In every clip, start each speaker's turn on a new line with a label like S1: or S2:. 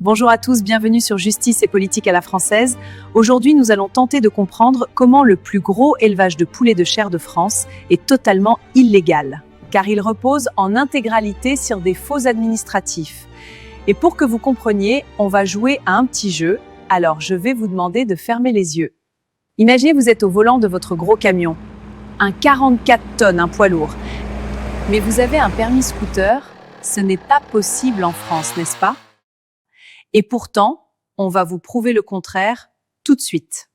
S1: Bonjour à tous, bienvenue sur Justice et politique à la française. Aujourd'hui, nous allons tenter de comprendre comment le plus gros élevage de poulets de chair de France est totalement illégal, car il repose en intégralité sur des faux administratifs. Et pour que vous compreniez, on va jouer à un petit jeu, alors je vais vous demander de fermer les yeux. Imaginez vous êtes au volant de votre gros camion, un 44 tonnes, un poids lourd. Mais vous avez un permis scooter, ce n'est pas possible en France, n'est-ce pas ? Et pourtant, on va vous prouver le contraire tout de suite.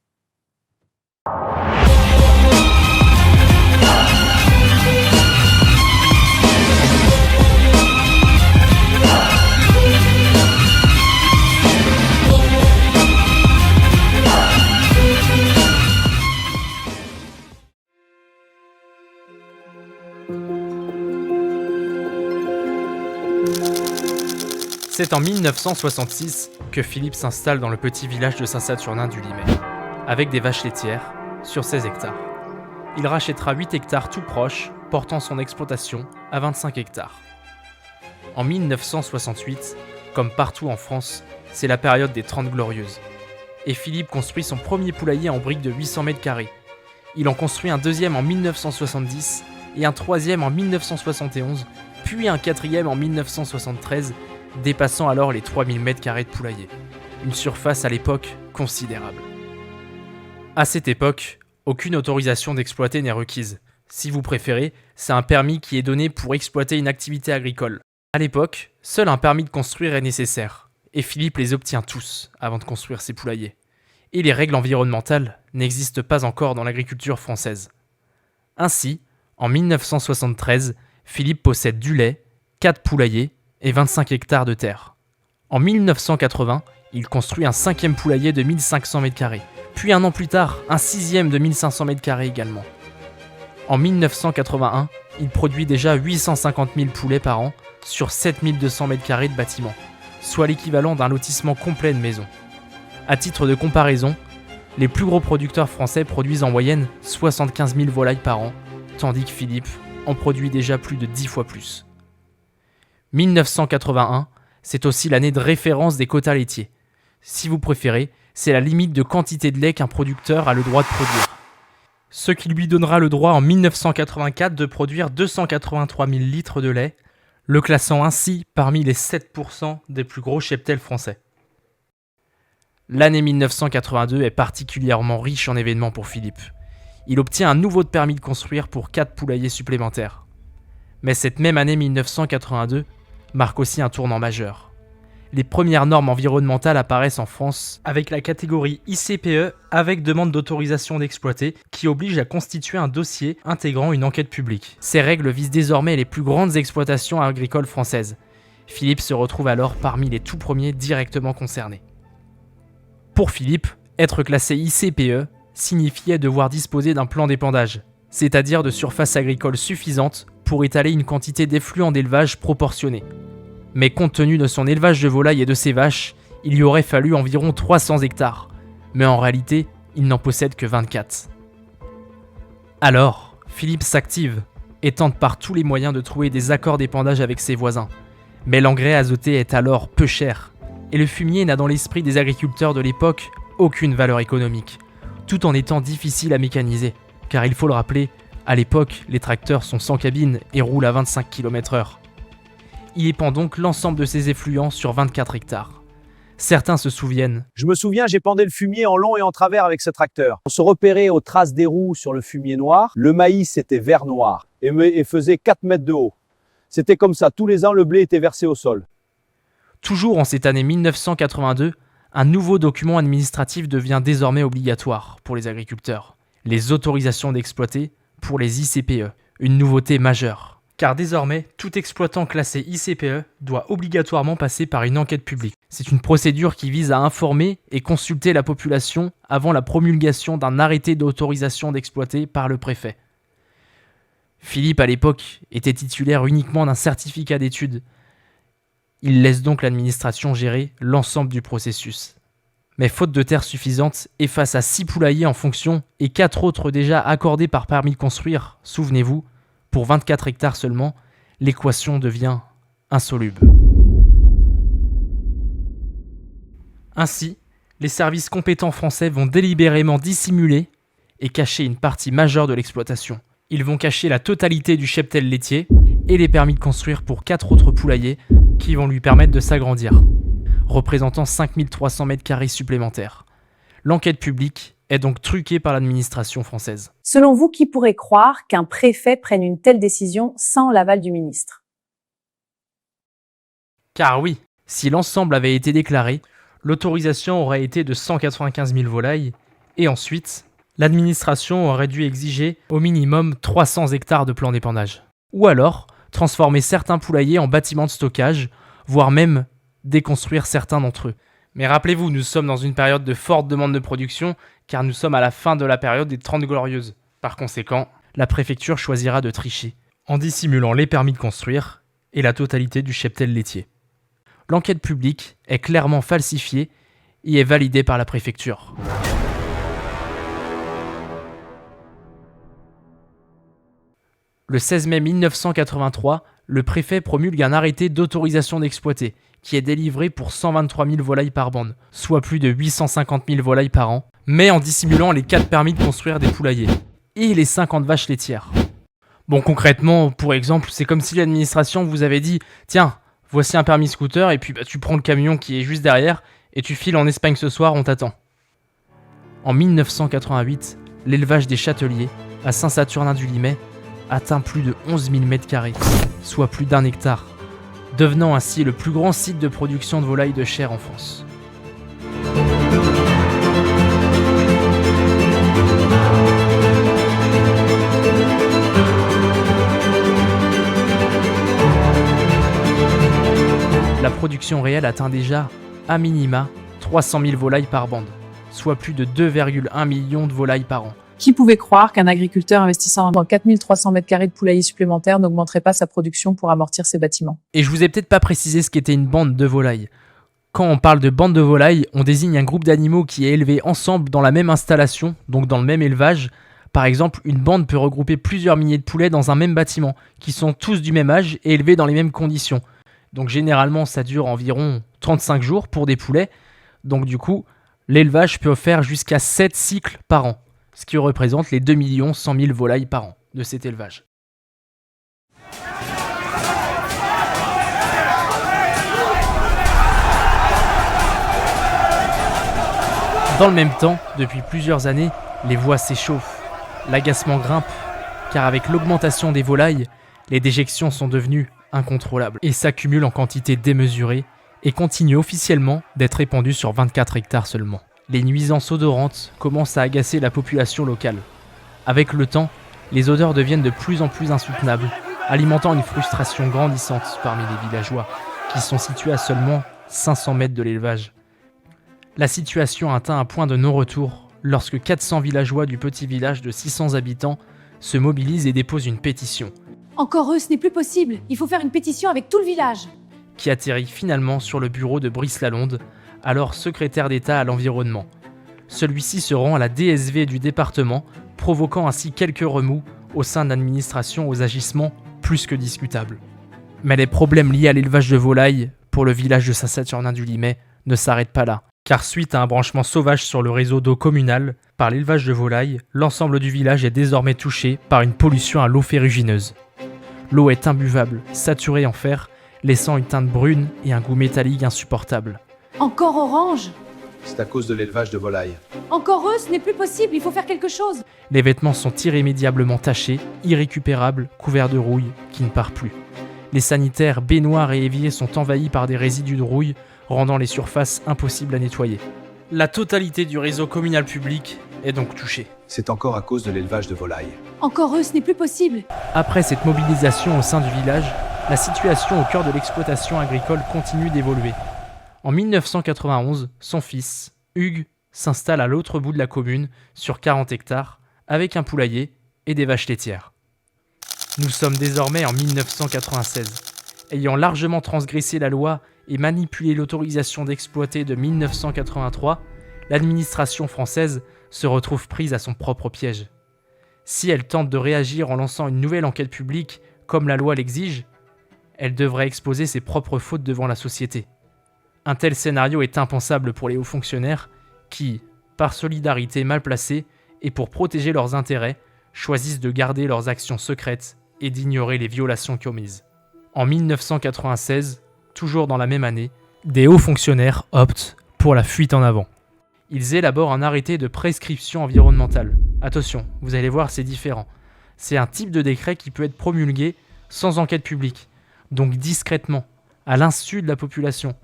S2: C'est en 1966 que Philippe s'installe dans le petit village de Saint-Saturnin du Limay, avec des vaches laitières, sur 16 hectares. Il rachètera 8 hectares tout proches, portant son exploitation à 25 hectares. En 1968, comme partout en France, c'est la période des 30 Glorieuses. Et Philippe construit son premier poulailler en briques de 800 mètres carrés. Il en construit un deuxième en 1970 et un troisième en 1971, puis un quatrième en 1973, dépassant alors les 3000 m² de poulailler. Une surface à l'époque considérable. À cette époque, aucune autorisation d'exploiter n'est requise. Si vous préférez, c'est un permis qui est donné pour exploiter une activité agricole. À l'époque, seul un permis de construire est nécessaire, et Philippe les obtient tous avant de construire ses poulaillers. Et les règles environnementales n'existent pas encore dans l'agriculture française. Ainsi, en 1973, Philippe possède du lait, 4 poulaillers et 25 hectares de terre. En 1980, il construit un 5e poulailler de 1500 m², puis un an plus tard, un 6e de 1500 m² également. En 1981, il produit déjà 850 000 poulets par an sur 7200 m² de bâtiment, soit l'équivalent d'un lotissement complet de maisons. À titre de comparaison, les plus gros producteurs français produisent en moyenne 75 000 volailles par an, tandis que Philippe en produit déjà plus de 10 fois plus. 1981, c'est aussi l'année de référence des quotas laitiers. Si vous préférez, c'est la limite de quantité de lait qu'un producteur a le droit de produire. Ce qui lui donnera le droit en 1984 de produire 283 000 litres de lait, le classant ainsi parmi les 7% des plus gros cheptels français. L'année 1982 est particulièrement riche en événements pour Philippe. Il obtient un nouveau permis de construire pour 4 poulaillers supplémentaires. Mais cette même année 1982 marque aussi un tournant majeur. Les premières normes environnementales apparaissent en France avec la catégorie ICPE avec demande d'autorisation d'exploiter qui oblige à constituer un dossier intégrant une enquête publique. Ces règles visent désormais les plus grandes exploitations agricoles françaises. Philippe se retrouve alors parmi les tout premiers directement concernés. Pour Philippe, être classé ICPE signifiait devoir disposer d'un plan d'épandage, c'est-à-dire de surface agricole suffisante pour étaler une quantité d'effluents d'élevage proportionnée. Mais compte tenu de son élevage de volailles et de ses vaches, il lui aurait fallu environ 300 hectares. Mais en réalité, il n'en possède que 24. Alors, Philippe s'active et tente par tous les moyens de trouver des accords d'épandage avec ses voisins. Mais l'engrais azoté est alors peu cher, et le fumier n'a dans l'esprit des agriculteurs de l'époque aucune valeur économique, tout en étant difficile à mécaniser, car il faut le rappeler, à l'époque, les tracteurs sont sans cabine et roulent à 25 km/h. Il épand donc l'ensemble de ses effluents sur 24 hectares. Certains se souviennent.
S3: Je me souviens, j'épandais le fumier en long et en travers avec ce tracteur. On se repérait aux traces des roues sur le fumier noir. Le maïs était vert noir et faisait 4 mètres de haut. C'était comme ça, tous les ans le blé était versé au sol.
S2: Toujours en cette année 1982, un nouveau document administratif devient désormais obligatoire pour les agriculteurs. Les autorisations d'exploiter pour les ICPE, une nouveauté majeure. Car désormais, tout exploitant classé ICPE doit obligatoirement passer par une enquête publique. C'est une procédure qui vise à informer et consulter la population avant la promulgation d'un arrêté d'autorisation d'exploiter par le préfet. Philippe, à l'époque, était titulaire uniquement d'un certificat d'études. Il laisse donc l'administration gérer l'ensemble du processus. Mais faute de terre suffisante, et face à 6 poulaillers en fonction et 4 autres déjà accordés par permis de construire, souvenez-vous, pour 24 hectares seulement, l'équation devient insoluble. Ainsi, les services compétents français vont délibérément dissimuler et cacher une partie majeure de l'exploitation. Ils vont cacher la totalité du cheptel laitier et les permis de construire pour 4 autres poulaillers qui vont lui permettre de s'agrandir, représentant 5300 m² supplémentaires. L'enquête publique est donc truquée par l'administration française.
S1: Selon vous, qui pourrait croire qu'un préfet prenne une telle décision sans l'aval du ministre?
S2: Car oui, si l'ensemble avait été déclaré, l'autorisation aurait été de 195 000 volailles, et ensuite, l'administration aurait dû exiger au minimum 300 hectares de plan d'épandage. Ou alors, transformer certains poulaillers en bâtiments de stockage, voire même déconstruire certains d'entre eux. Mais rappelez-vous, nous sommes dans une période de forte demande de production, car nous sommes à la fin de la période des 30 Glorieuses. Par conséquent, la préfecture choisira de tricher, en dissimulant les permis de construire et la totalité du cheptel laitier. L'enquête publique est clairement falsifiée et est validée par la préfecture. Le 16 mai 1983, le préfet promulgue un arrêté d'autorisation d'exploiter, qui est délivré pour 123 000 volailles par bande, soit plus de 850 000 volailles par an, mais en dissimulant les 4 permis de construire des poulaillers, et les 50 vaches laitières. Bon, concrètement, pour exemple, c'est comme si l'administration vous avait dit « Tiens, voici un permis scooter, et puis tu prends le camion qui est juste derrière, et tu files en Espagne ce soir, on t'attend. » En 1988, l'élevage des châteliers, à Saint-Saturnin-du-Limay, atteint plus de 11 000 m², soit plus d'1 hectare, devenant ainsi le plus grand site de production de volailles de chair en France. La production réelle atteint déjà, à minima, 300 000 volailles par bande, soit plus de 2,1 millions de volailles par an.
S1: Qui pouvait croire qu'un agriculteur investissant dans 4300 m² de poulailler supplémentaires n'augmenterait pas sa production pour amortir ses bâtiments?
S2: Et je vous ai peut-être pas précisé ce qu'était une bande de volailles. Quand on parle de bande de volailles, on désigne un groupe d'animaux qui est élevé ensemble dans la même installation, donc dans le même élevage. Par exemple, une bande peut regrouper plusieurs milliers de poulets dans un même bâtiment, qui sont tous du même âge et élevés dans les mêmes conditions. Donc généralement, ça dure environ 35 jours pour des poulets. Donc du coup, l'élevage peut faire jusqu'à 7 cycles par an, ce qui représente les 2 100 000 volailles par an de cet élevage. Dans le même temps, depuis plusieurs années, les voies s'échauffent, l'agacement grimpe, car avec l'augmentation des volailles, les déjections sont devenues incontrôlables et s'accumulent en quantité démesurée et continuent officiellement d'être répandues sur 24 hectares seulement. Les nuisances odorantes commencent à agacer la population locale. Avec le temps, les odeurs deviennent de plus en plus insoutenables, alimentant une frustration grandissante parmi les villageois, qui sont situés à seulement 500 mètres de l'élevage. La situation atteint un point de non-retour lorsque 400 villageois du petit village de 600 habitants se mobilisent et déposent une pétition.
S4: Encore eux, ce n'est plus possible. Il faut faire une pétition avec tout le village.
S2: Qui atterrit finalement sur le bureau de Brice Lalonde, alors secrétaire d'État à l'environnement. Celui-ci se rend à la DSV du département, provoquant ainsi quelques remous au sein de l'administration aux agissements plus que discutables. Mais les problèmes liés à l'élevage de volailles pour le village de Saint-Saturnin-du-Limay ne s'arrêtent pas là, car suite à un branchement sauvage sur le réseau d'eau communal par l'élevage de volailles, l'ensemble du village est désormais touché par une pollution à l'eau ferrugineuse. L'eau est imbuvable, saturée en fer, laissant une teinte brune et un goût métallique insupportable.
S4: Encore orange.
S3: C'est à cause de l'élevage de volailles.
S4: Encore eux, ce n'est plus possible. Il faut faire quelque chose.
S2: Les vêtements sont irrémédiablement tachés, irrécupérables, couverts de rouille qui ne part plus. Les sanitaires, baignoires et éviers sont envahis par des résidus de rouille, rendant les surfaces impossibles à nettoyer. La totalité du réseau communal public est donc touchée.
S3: C'est encore à cause de l'élevage de volailles.
S4: Encore eux, ce n'est plus possible.
S2: Après cette mobilisation au sein du village, la situation au cœur de l'exploitation agricole continue d'évoluer. En 1991, son fils, Hugues, s'installe à l'autre bout de la commune, sur 40 hectares, avec un poulailler et des vaches laitières. Nous sommes désormais en 1996. Ayant largement transgressé la loi et manipulé l'autorisation d'exploiter de 1983, l'administration française se retrouve prise à son propre piège. Si elle tente de réagir en lançant une nouvelle enquête publique, comme la loi l'exige, elle devrait exposer ses propres fautes devant la société. Un tel scénario est impensable pour les hauts fonctionnaires qui, par solidarité mal placée et pour protéger leurs intérêts, choisissent de garder leurs actions secrètes et d'ignorer les violations commises. En 1996, toujours dans la même année, des hauts fonctionnaires optent pour la fuite en avant. Ils élaborent un arrêté de prescription environnementale. Attention, vous allez voir, c'est différent. C'est un type de décret qui peut être promulgué sans enquête publique, donc discrètement, à l'insu de la population.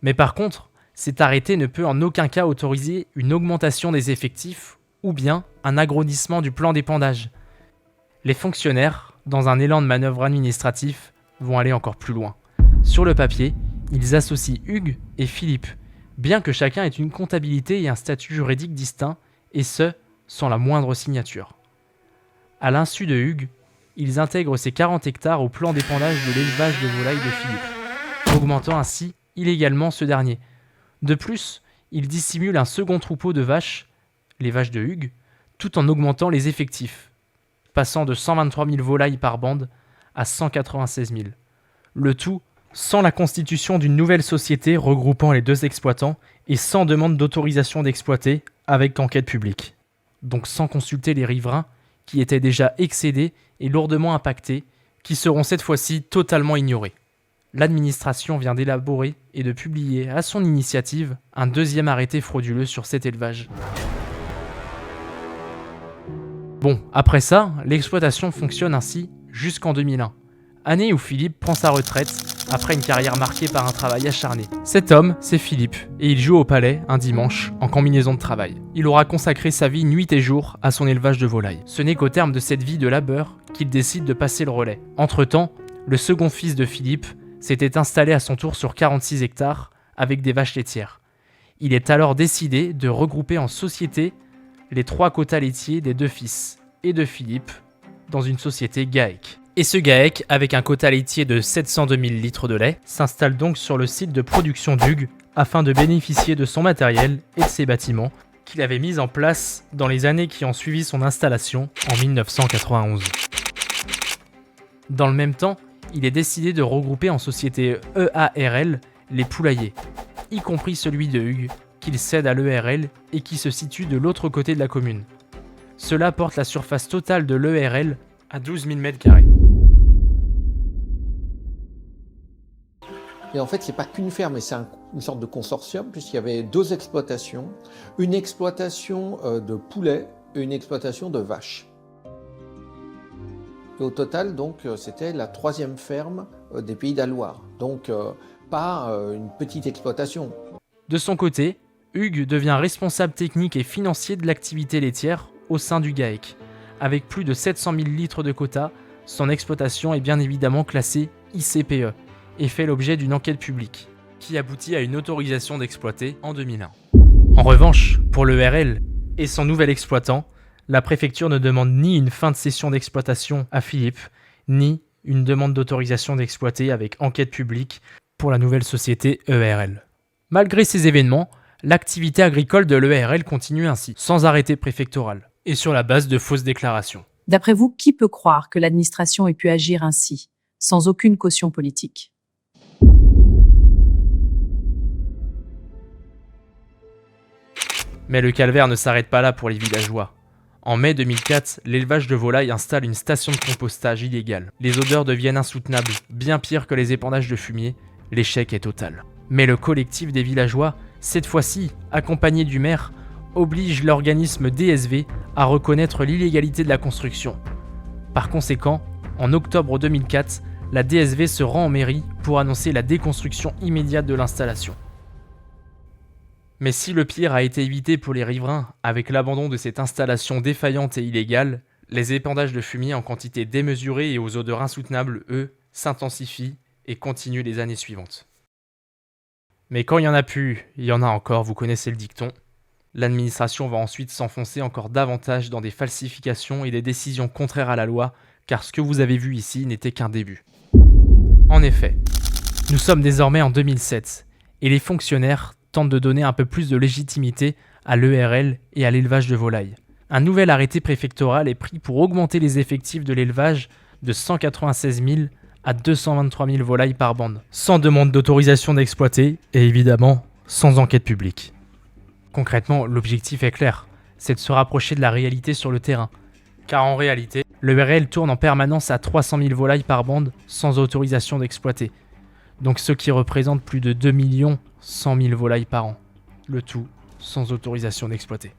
S2: Mais par contre, cet arrêté ne peut en aucun cas autoriser une augmentation des effectifs ou bien un agrandissement du plan d'épandage. Les fonctionnaires, dans un élan de manœuvre administratif, vont aller encore plus loin. Sur le papier, ils associent Hugues et Philippe, bien que chacun ait une comptabilité et un statut juridique distinct, et ce, sans la moindre signature. À l'insu de Hugues, ils intègrent ces 40 hectares au plan d'épandage de l'élevage de volailles de Philippe, augmentant ainsi illégalement ce dernier. De plus, ils dissimulent un second troupeau de vaches, les vaches de Hugues, tout en augmentant les effectifs, passant de 123 000 volailles par bande à 196 000. Le tout sans la constitution d'une nouvelle société regroupant les deux exploitants et sans demande d'autorisation d'exploiter avec enquête publique. Donc sans consulter les riverains qui étaient déjà excédés et lourdement impactés, qui seront cette fois-ci totalement ignorés. L'administration vient d'élaborer et de publier à son initiative un deuxième arrêté frauduleux sur cet élevage. Bon, après ça, l'exploitation fonctionne ainsi jusqu'en 2001, année où Philippe prend sa retraite après une carrière marquée par un travail acharné. Cet homme, c'est Philippe, et il joue au palais un dimanche en combinaison de travail. Il aura consacré sa vie nuit et jour à son élevage de volailles. Ce n'est qu'au terme de cette vie de labeur qu'il décide de passer le relais. Entre-temps, le second fils de Philippe s'était installé à son tour sur 46 hectares avec des vaches laitières. Il est alors décidé de regrouper en société les 3 quotas laitiers des 2 fils et de Philippe dans une société GAEC. Et ce GAEC, avec un quota laitier de 702 000 litres de lait, s'installe donc sur le site de production d'Hugues afin de bénéficier de son matériel et de ses bâtiments qu'il avait mis en place dans les années qui ont suivi son installation en 1991. Dans le même temps, il est décidé de regrouper en société EARL les poulaillers, y compris celui de Hugues, qu'il cède à l'ERL et qui se situe de l'autre côté de la commune. Cela porte la surface totale de l'ERL à 12 000 m².
S5: Et en fait, c'est pas qu'une ferme, mais c'est une sorte de consortium, puisqu'il y avait 2 exploitations, une exploitation de poulets et une exploitation de vaches. Et au total, donc, c'était la 3e ferme des Pays de la Loire. Donc, pas une petite exploitation.
S2: De son côté, Hugues devient responsable technique et financier de l'activité laitière au sein du GAEC. Avec plus de 700 000 litres de quota, son exploitation est bien évidemment classée ICPE et fait l'objet d'une enquête publique, qui aboutit à une autorisation d'exploiter en 2001. En revanche, pour l'ERL et son nouvel exploitant, la préfecture ne demande ni une fin de cession d'exploitation à Philippe, ni une demande d'autorisation d'exploiter avec enquête publique pour la nouvelle société ERL. Malgré ces événements, l'activité agricole de l'ERL continue ainsi, sans arrêté préfectoral, et sur la base de fausses déclarations.
S1: D'après vous, qui peut croire que l'administration ait pu agir ainsi, sans aucune caution politique ?
S2: Mais le calvaire ne s'arrête pas là pour les villageois. En mai 2004, l'élevage de volailles installe une station de compostage illégale. Les odeurs deviennent insoutenables, bien pire que les épandages de fumier. L'échec est total. Mais le collectif des villageois, cette fois-ci, accompagné du maire, oblige l'organisme DSV à reconnaître l'illégalité de la construction. Par conséquent, en octobre 2004, la DSV se rend en mairie pour annoncer la déconstruction immédiate de l'installation. Mais si le pire a été évité pour les riverains avec l'abandon de cette installation défaillante et illégale, les épandages de fumier en quantité démesurée et aux odeurs insoutenables, eux, s'intensifient et continuent les années suivantes. Mais quand il y en a plus, il y en a encore, vous connaissez le dicton. L'administration va ensuite s'enfoncer encore davantage dans des falsifications et des décisions contraires à la loi, car ce que vous avez vu ici n'était qu'un début. En effet, nous sommes désormais en 2007, et les fonctionnaires tentent de donner un peu plus de légitimité à l'ERL et à l'élevage de volailles. Un nouvel arrêté préfectoral est pris pour augmenter les effectifs de l'élevage de 196 000 à 223 000 volailles par bande, sans demande d'autorisation d'exploiter et évidemment sans enquête publique. Concrètement, l'objectif est clair, c'est de se rapprocher de la réalité sur le terrain. Car en réalité, l'ERL tourne en permanence à 300 000 volailles par bande sans autorisation d'exploiter. Donc ce qui représente plus de 2 100 000 volailles par an. Le tout sans autorisation d'exploiter.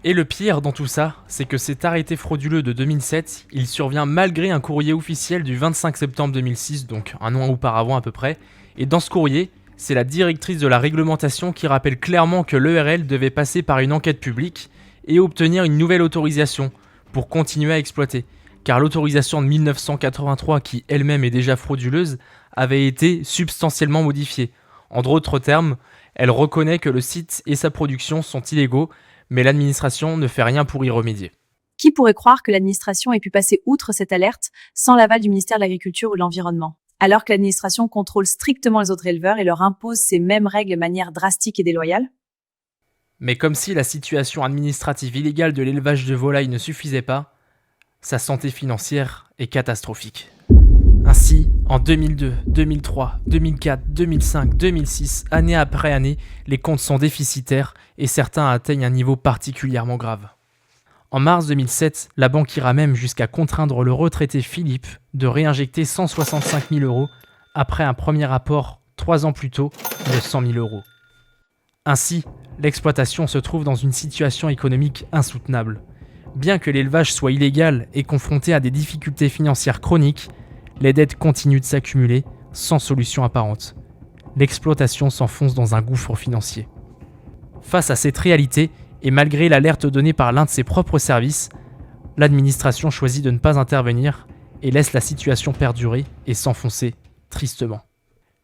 S2: Et le pire dans tout ça, c'est que cet arrêté frauduleux de 2007, il survient malgré un courrier officiel du 25 septembre 2006, donc un an auparavant à peu près. Et dans ce courrier, c'est la directrice de la réglementation qui rappelle clairement que l'ERL devait passer par une enquête publique et obtenir une nouvelle autorisation pour continuer à exploiter. Car l'autorisation de 1983, qui elle-même est déjà frauduleuse, avait été substantiellement modifiée. En d'autres termes, elle reconnaît que le site et sa production sont illégaux, mais l'administration ne fait rien pour y remédier.
S1: Qui pourrait croire que l'administration ait pu passer outre cette alerte sans l'aval du ministère de l'Agriculture ou de l'Environnement, alors que l'administration contrôle strictement les autres éleveurs et leur impose ces mêmes règles de manière drastique et déloyale?
S2: Mais comme si la situation administrative illégale de l'élevage de volailles ne suffisait pas, sa santé financière est catastrophique. Ainsi, en 2002, 2003, 2004, 2005, 2006, année après année, les comptes sont déficitaires et certains atteignent un niveau particulièrement grave. En mars 2007, la banque ira même jusqu'à contraindre le retraité Philippe de réinjecter 165 000 € après un premier rapport 3 ans plus tôt de 100 000 €. Ainsi, l'exploitation se trouve dans une situation économique insoutenable. Bien que l'élevage soit illégal et confronté à des difficultés financières chroniques, les dettes continuent de s'accumuler sans solution apparente. L'exploitation s'enfonce dans un gouffre financier. Face à cette réalité, et malgré l'alerte donnée par l'un de ses propres services, l'administration choisit de ne pas intervenir et laisse la situation perdurer et s'enfoncer tristement.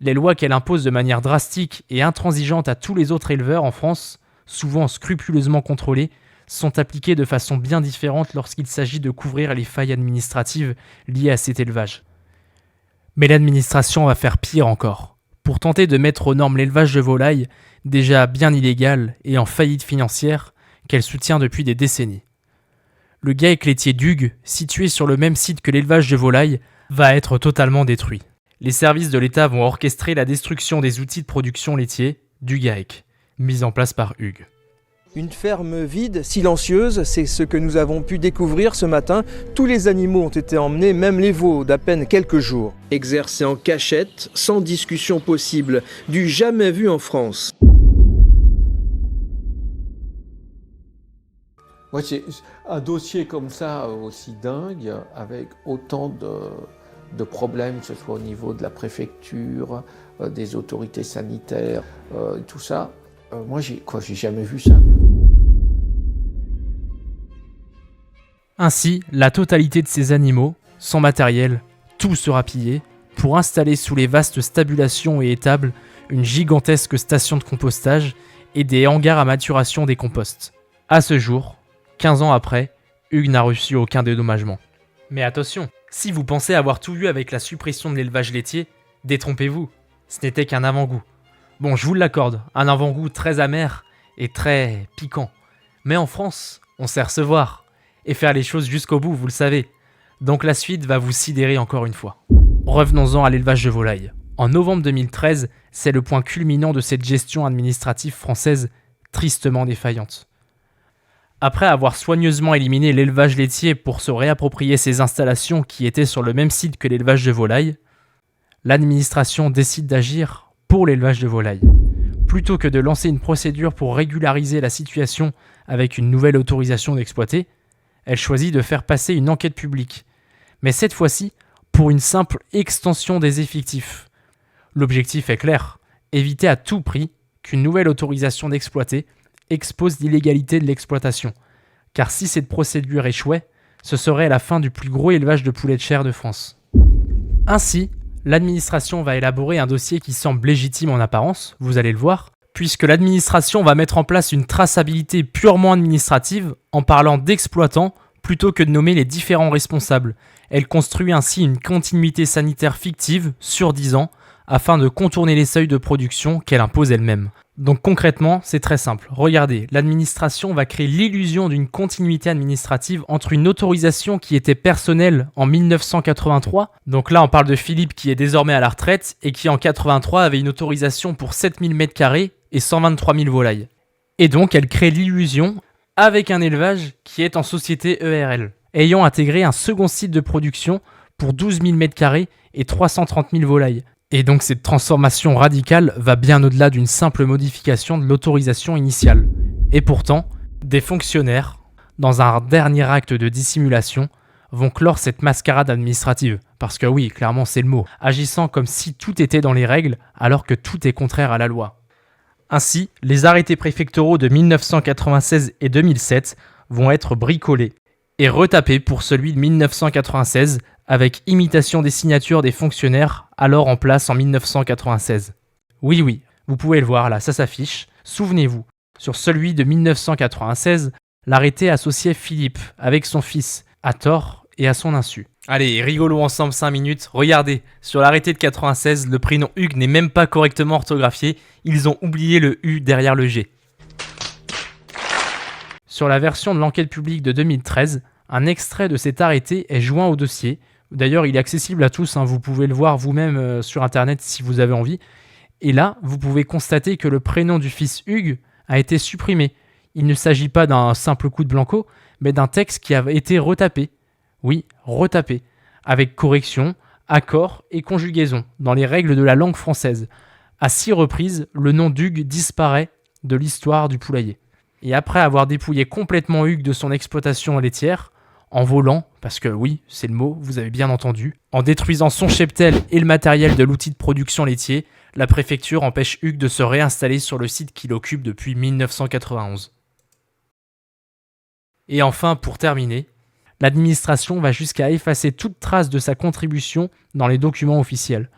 S2: Les lois qu'elle impose de manière drastique et intransigeante à tous les autres éleveurs en France, souvent scrupuleusement contrôlés, sont appliquées de façon bien différente lorsqu'il s'agit de couvrir les failles administratives liées à cet élevage. Mais l'administration va faire pire encore. Pour tenter de mettre aux normes l'élevage de volailles, déjà bien illégal et en faillite financière, qu'elle soutient depuis des décennies. Le GAEC laitier d'Hugues, situé sur le même site que l'élevage de volailles, va être totalement détruit. Les services de l'État vont orchestrer la destruction des outils de production laitier du GAEC, mis en place par Hugues.
S6: Une ferme vide, silencieuse, c'est ce que nous avons pu découvrir ce matin. Tous les animaux ont été emmenés, même les veaux d'à peine quelques jours. Exercé en cachette, sans discussion possible, du jamais vu en France.
S5: Moi, c'est un dossier comme ça, aussi dingue, avec autant de problèmes, que ce soit au niveau de la préfecture, des autorités sanitaires, tout ça. Moi, j'ai jamais vu ça.
S2: Ainsi, la totalité de ces animaux, sans matériel, tout sera pillé, pour installer sous les vastes stabulations et étables une gigantesque station de compostage et des hangars à maturation des composts. À ce jour, 15 ans après, Hugues n'a reçu aucun dédommagement. Mais attention, si vous pensez avoir tout vu avec la suppression de l'élevage laitier, détrompez-vous, ce n'était qu'un avant-goût. Bon, je vous l'accorde, un avant-goût très amer et très piquant. Mais en France, on sait recevoir et faire les choses jusqu'au bout, vous le savez. Donc la suite va vous sidérer encore une fois. Revenons-en à l'élevage de volailles. En novembre 2013, c'est le point culminant de cette gestion administrative française tristement défaillante. Après avoir soigneusement éliminé l'élevage laitier pour se réapproprier ses installations qui étaient sur le même site que l'élevage de volailles, l'administration décide d'agir pour l'élevage de volailles. Plutôt que de lancer une procédure pour régulariser la situation avec une nouvelle autorisation d'exploiter, elle choisit de faire passer une enquête publique. Mais cette fois-ci, pour une simple extension des effectifs. L'objectif est clair, éviter à tout prix qu'une nouvelle autorisation d'exploiter expose l'illégalité de l'exploitation. Car si cette procédure échouait, ce serait la fin du plus gros élevage de poulets de chair de France. Ainsi, l'administration va élaborer un dossier qui semble légitime en apparence, vous allez le voir, puisque l'administration va mettre en place une traçabilité purement administrative en parlant d'exploitants plutôt que de nommer les différents responsables. Elle construit ainsi une continuité sanitaire fictive sur 10 ans afin de contourner les seuils de production qu'elle impose elle-même. Donc concrètement, c'est très simple. Regardez, l'administration va créer l'illusion d'une continuité administrative entre une autorisation qui était personnelle en 1983, donc là on parle de Philippe qui est désormais à la retraite et qui en 83 avait une autorisation pour 7000 m² et 123 000 volailles. Et donc elle crée l'illusion avec un élevage qui est en société ERL, ayant intégré un second site de production pour 12 000 m² et 330 000 volailles. Et donc cette transformation radicale va bien au-delà d'une simple modification de l'autorisation initiale. Et pourtant, des fonctionnaires, dans un dernier acte de dissimulation, vont clore cette mascarade administrative. Parce que oui, clairement c'est le mot, agissant comme si tout était dans les règles alors que tout est contraire à la loi. Ainsi, les arrêtés préfectoraux de 1996 et 2007 vont être bricolés et retapés pour celui de 1996 avec imitation des signatures des fonctionnaires alors en place en 1996. Oui, vous pouvez le voir là, ça s'affiche. Souvenez-vous, sur celui de 1996, l'arrêté associait Philippe avec son fils, à tort et à son insu. Allez, rigolons ensemble 5 minutes. Regardez, sur l'arrêté de 96, le prénom Hugues n'est même pas correctement orthographié. Ils ont oublié le U derrière le G. Sur la version de l'enquête publique de 2013, un extrait de cet arrêté est joint au dossier. D'ailleurs, il est accessible à tous, vous pouvez le voir vous-même sur internet si vous avez envie. Et là, vous pouvez constater que le prénom du fils Hugues a été supprimé. Il ne s'agit pas d'un simple coup de blanco, mais d'un texte qui a été retapé. Oui, retapé, avec correction, accord et conjugaison, dans les règles de la langue française. À 6 reprises, le nom d'Hugues disparaît de l'histoire du poulailler. Et après avoir dépouillé complètement Hugues de son exploitation laitière, en volant, parce que oui, c'est le mot, vous avez bien entendu, en détruisant son cheptel et le matériel de l'outil de production laitier, la préfecture empêche Hugues de se réinstaller sur le site qu'il occupe depuis 1991. Et enfin, pour terminer, l'administration va jusqu'à effacer toute trace de sa contribution dans les documents officiels.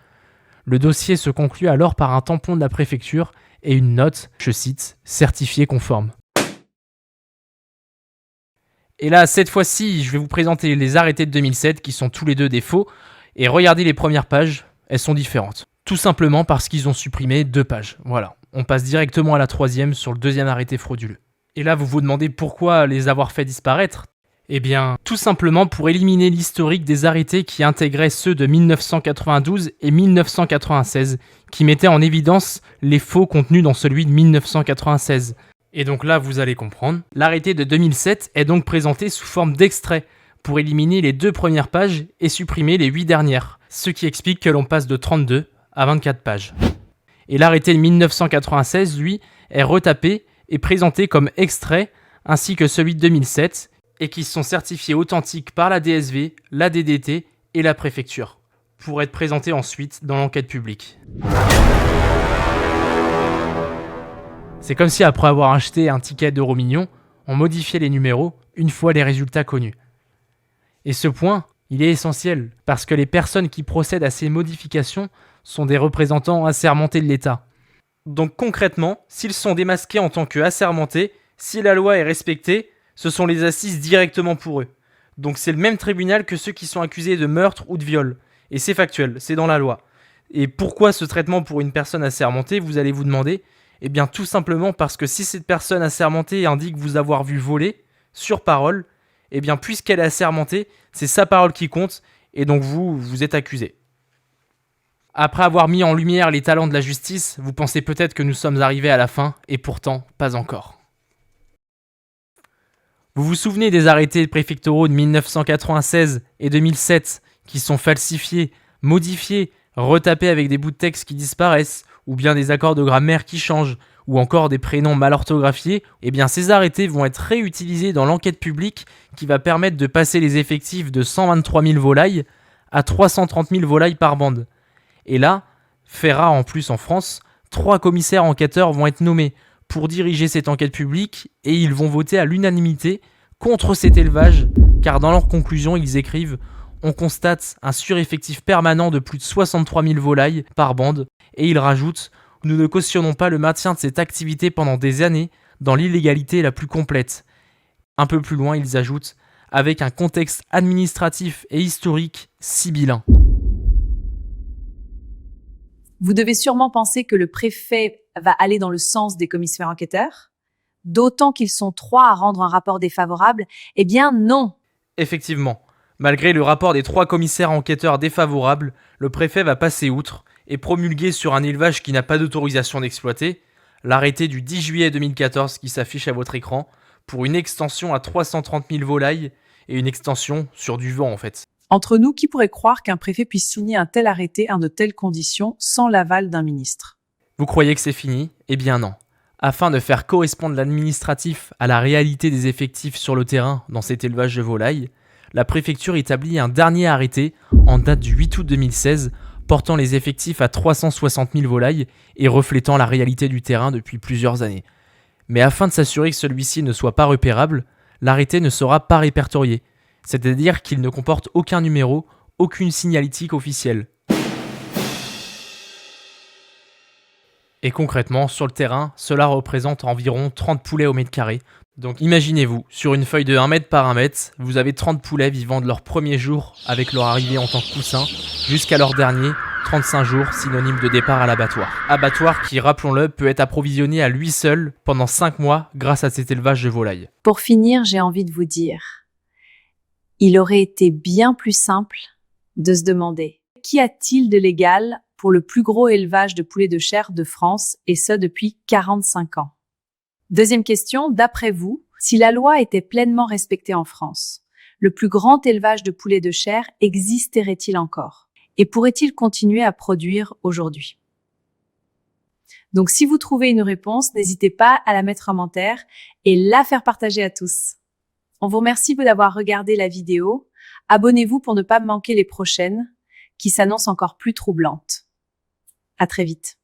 S2: Le dossier se conclut alors par un tampon de la préfecture et une note, je cite, certifiée conforme. Et là, cette fois-ci, je vais vous présenter les arrêtés de 2007 qui sont tous les deux des faux. Et regardez les premières pages, elles sont différentes. Tout simplement parce qu'ils ont supprimé 2 pages. Voilà, on passe directement à la 3e sur le 2e arrêté frauduleux. Et là, vous vous demandez pourquoi les avoir fait disparaître ? Eh bien, tout simplement pour éliminer l'historique des arrêtés qui intégraient ceux de 1992 et 1996, qui mettaient en évidence les faux contenus dans celui de 1996. Et donc là, vous allez comprendre. L'arrêté de 2007 est donc présenté sous forme d'extrait pour éliminer les 2 premières pages et supprimer les 8 dernières, ce qui explique que l'on passe de 32 à 24 pages. Et l'arrêté de 1996, lui, est retapé et présenté comme extrait, ainsi que celui de 2007, et qui sont certifiés authentiques par la DSV, la DDT et la préfecture, pour être présentés ensuite dans l'enquête publique. C'est comme si après avoir acheté un ticket d'Euromillions, on modifiait les numéros une fois les résultats connus. Et ce point, il est essentiel, parce que les personnes qui procèdent à ces modifications sont des représentants assermentés de l'État. Donc concrètement, s'ils sont démasqués en tant qu'assermentés, si la loi est respectée, ce sont les assises directement pour eux. Donc c'est le même tribunal que ceux qui sont accusés de meurtre ou de viol. Et c'est factuel, c'est dans la loi. Et pourquoi ce traitement pour une personne assermentée, vous allez vous demander ? Eh bien tout simplement parce que si cette personne assermentée indique vous avoir vu voler, sur parole, eh bien puisqu'elle est assermentée, c'est sa parole qui compte, et donc vous êtes accusé. Après avoir mis en lumière les talents de la justice, vous pensez peut-être que nous sommes arrivés à la fin, et pourtant pas encore. Vous vous souvenez des arrêtés préfectoraux de 1996 et 2007 qui sont falsifiés, modifiés, retapés avec des bouts de texte qui disparaissent, ou bien des accords de grammaire qui changent, ou encore des prénoms mal orthographiés, eh bien ces arrêtés vont être réutilisés dans l'enquête publique qui va permettre de passer les effectifs de 123 000 volailles à 330 000 volailles par bande. Et là, fait rare en plus en France, 3 commissaires enquêteurs vont être nommés pour diriger cette enquête publique et ils vont voter à l'unanimité contre cet élevage, car dans leurs conclusions, ils écrivent « On constate un sureffectif permanent de plus de 63 000 volailles par bande » et ils rajoutent « Nous ne cautionnons pas le maintien de cette activité pendant des années dans l'illégalité la plus complète ». Un peu plus loin, ils ajoutent « Avec un contexte administratif et historique sibyllin ».
S1: Vous devez sûrement penser que le préfet va aller dans le sens des commissaires enquêteurs, d'autant qu'ils sont 3 à rendre un rapport défavorable. Eh bien non.
S2: Effectivement, malgré le rapport des 3 commissaires enquêteurs défavorables, le préfet va passer outre et promulguer sur un élevage qui n'a pas d'autorisation d'exploiter l'arrêté du 10 juillet 2014 qui s'affiche à votre écran pour une extension à 330 000 volailles et une extension sur du vent en fait.
S1: Entre nous, qui pourrait croire qu'un préfet puisse signer un tel arrêté en de telles conditions sans l'aval d'un ministre?
S2: Vous croyez que c'est fini? Eh bien non. Afin de faire correspondre l'administratif à la réalité des effectifs sur le terrain dans cet élevage de volailles, la préfecture établit un dernier arrêté en date du 8 août 2016 portant les effectifs à 360 000 volailles et reflétant la réalité du terrain depuis plusieurs années. Mais afin de s'assurer que celui-ci ne soit pas repérable, l'arrêté ne sera pas répertorié, c'est-à-dire qu'il ne comporte aucun numéro, aucune signalétique officielle. Et concrètement, sur le terrain, cela représente environ 30 poulets au mètre carré. Donc imaginez-vous, sur une feuille de 1 mètre par 1 mètre, vous avez 30 poulets vivant de leur premier jour avec leur arrivée en tant que poussin, jusqu'à leur dernier, 35 jours, synonyme de départ à l'abattoir. Abattoir qui, rappelons-le, peut être approvisionné à lui seul pendant 5 mois grâce à cet élevage de volailles.
S1: Pour finir, j'ai envie de vous dire, il aurait été bien plus simple de se demander qu'y a-t-il de légal pour le plus gros élevage de poulets de chair de France, et ce depuis 45 ans. Deuxième question, d'après vous, si la loi était pleinement respectée en France, le plus grand élevage de poulets de chair existerait-il encore? Et pourrait-il continuer à produire aujourd'hui? Donc si vous trouvez une réponse, n'hésitez pas à la mettre en commentaire et la faire partager à tous. On vous remercie d'avoir regardé la vidéo. Abonnez-vous pour ne pas manquer les prochaines qui s'annoncent encore plus troublantes. À très vite.